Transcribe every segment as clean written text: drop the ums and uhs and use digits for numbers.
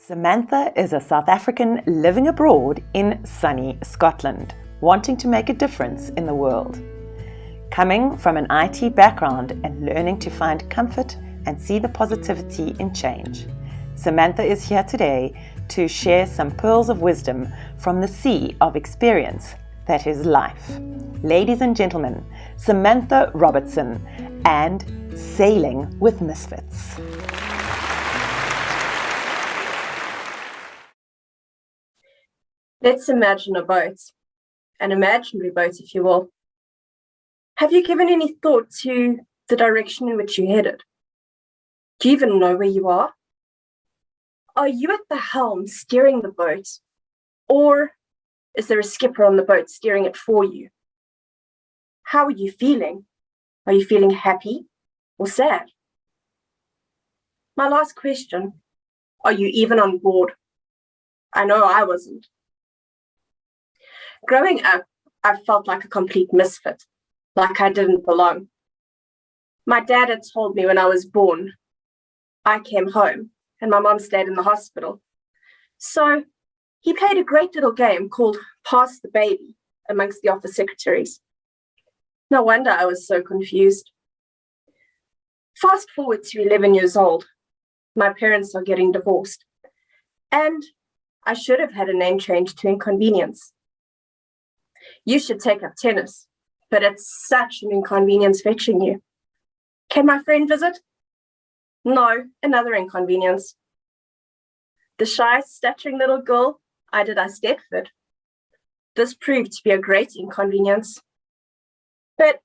Samantha is a South African living abroad in sunny Scotland, wanting to make a difference in the world. Coming from an IT background and learning to find comfort and see the positivity in change, Samantha is here today to share some pearls of wisdom from the sea of experience that is life. Ladies and gentlemen, Samantha Robertson and Sailing with Misfits. Let's imagine a boat, an imaginary boat, if you will. Have you given any thought to the direction in which you're headed? Do you even know where you are? Are you at the helm steering the boat, or is there a skipper on the boat steering it for you? How are you feeling? Are you feeling happy or sad? My last question, are you even on board? I know I wasn't. Growing up, I felt like a complete misfit, like I didn't belong. My dad had told me when I was born, I came home and my mom stayed in the hospital. So he played a great little game called Pass the Baby amongst the office secretaries. No wonder I was so confused. Fast forward to 11 years old, my parents are getting divorced, and I should have had a name change to Inconvenience. You should take up tennis, but it's such an inconvenience fetching you. Can my friend visit? No, another inconvenience. The shy, stuttering little girl, I Stedford. This proved to be a great inconvenience. But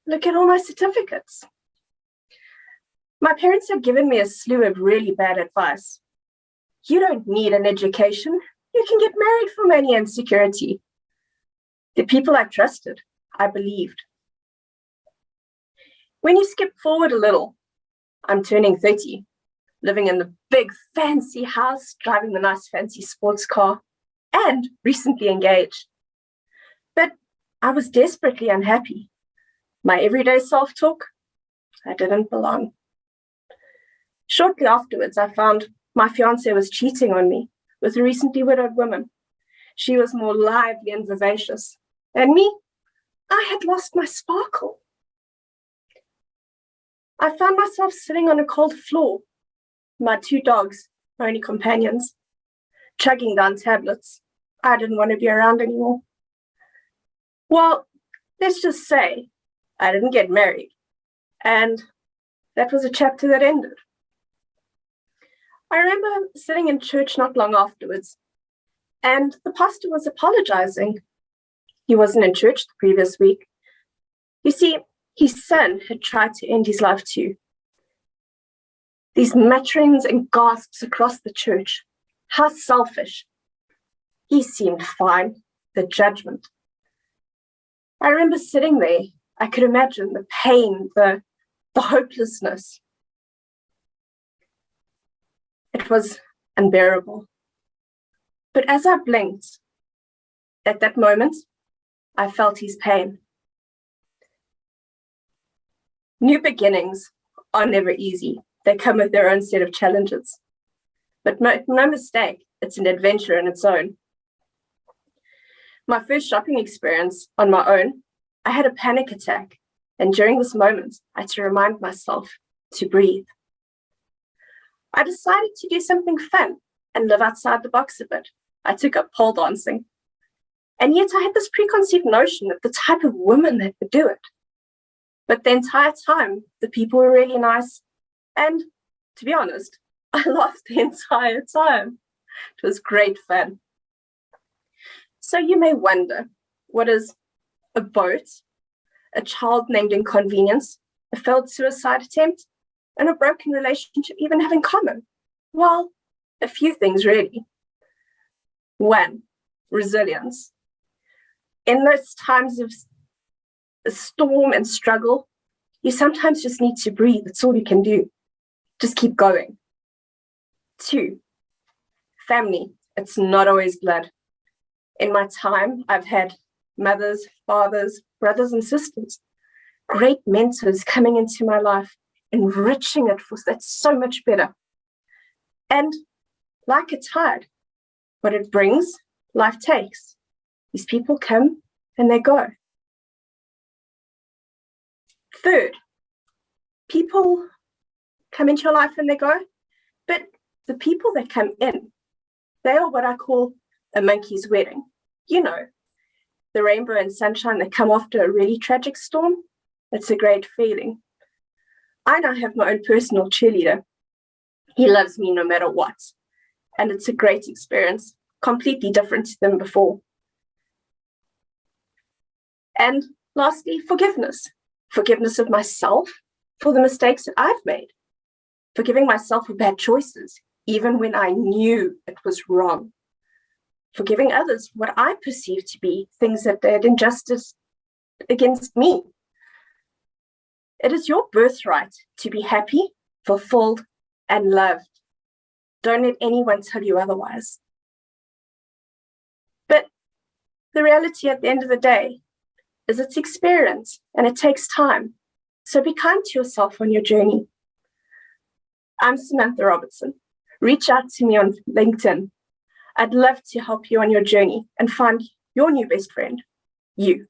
look at all my certificates. My parents have given me a slew of really bad advice. You don't need an education. You can get married for money and security. The people I trusted, I believed. When you skip forward a little, I'm turning 30, living in the big fancy house, driving the nice fancy sports car, and recently engaged. But I was desperately unhappy. My everyday self-talk, I didn't belong. Shortly afterwards, I found my fiancé was cheating on me with a recently widowed woman. She was more lively and vivacious. And me, I had lost my sparkle. I found myself sitting on a cold floor, my two dogs, my only companions, chugging down tablets. I didn't want to be around anymore. Well, let's just say I didn't get married, and that was a chapter that ended. I remember sitting in church not long afterwards, and the pastor was apologizing. He wasn't in church the previous week. You see, his son had tried to end his life too. These mutterings and gasps across the church. How selfish. He seemed fine, the judgment. I remember sitting there. I could imagine the pain, the hopelessness. It was unbearable. But as I blinked, at that moment, I felt his pain. New beginnings are never easy. They come with their own set of challenges. But no mistake, it's an adventure in its own. My first shopping experience on my own, I had a panic attack. And during this moment, I had to remind myself to breathe. I decided to do something fun and live outside the box a bit. I took up pole dancing. And yet I had this preconceived notion of the type of woman that would do it. But the entire time, the people were really nice. And to be honest, I laughed the entire time. It was great fun. So you may wonder, what is a boat, a child named Inconvenience, a failed suicide attempt, and a broken relationship even have in common? Well, a few things really. One, resilience. In those times of storm and struggle, you sometimes just need to breathe. That's all you can do. Just keep going. Two, family. It's not always blood. In my time, I've had mothers, fathers, brothers and sisters, great mentors coming into my life, enriching it for that's so much better. And like a tide. What it brings, life takes. These people come and they go. Third, people come into your life and they go, but the people that come in, they are what I call a monkey's wedding. You know, the rainbow and sunshine that come after a really tragic storm. It's a great feeling. I now have my own personal cheerleader. He loves me no matter what. And it's a great experience, completely different than before. And lastly, forgiveness. Forgiveness of myself for the mistakes that I've made. Forgiving myself for bad choices, even when I knew it was wrong. Forgiving others for what I perceive to be things that they had injustice against me. It is your birthright to be happy, fulfilled, and loved. Don't let anyone tell you otherwise. But the reality at the end of the day is it's experience and it takes time. So be kind to yourself on your journey. I'm Samantha Robertson. Reach out to me on LinkedIn. I'd love to help you on your journey and find your new best friend, you.